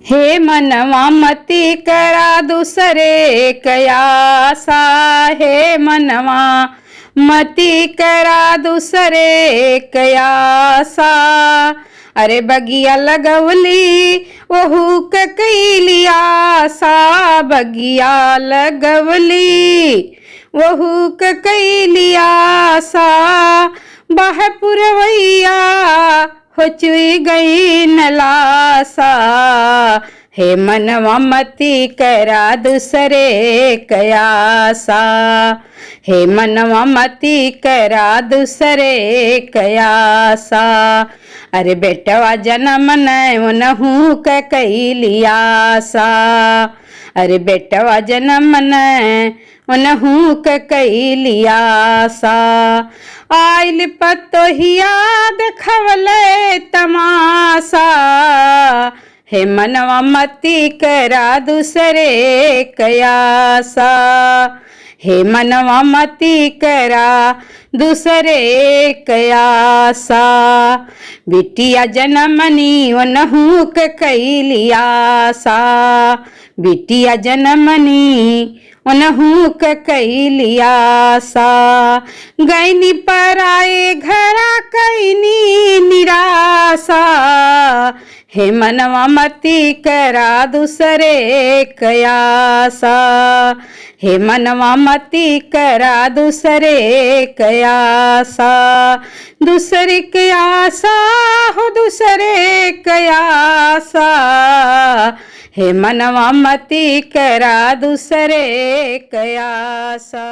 हे मनवा मती करा दूसरे कयासा, हे मनवा मती करा दूसरे कयासा। अरे बगिया लगवली वहू के कैली आसा, बगिया लगवली वहू के कैली आसा। बाह पुरवैया हो चुई गई नलासा, हे मनवा मती करा दूसरे कयासा, हे मनवा मती करा दूसरे कयासा। अरे बेटवा जन्म नहू के कैली आसा, अरे बेटवा जन्म नहू के कैली आसा। आइल पतोहिया देखवले तमाशा, हे मनवा मती करा दूसरे कयासा, हे मनवा मती करा दूसरे कयासा। बिटिया जनमनी ओनहू के कैली आसा, बिटिया जनमनी ओनहू के कैली आसा। गैनी पराए घरा कैनी निराशा, हे मनवा मती करा दूसरे कयासा, हे मनवा मती करा दूसरे कयासा। दूसरे कयासा हो दूसरे कयासा, हे मनवा मती करा दूसरे कयासा।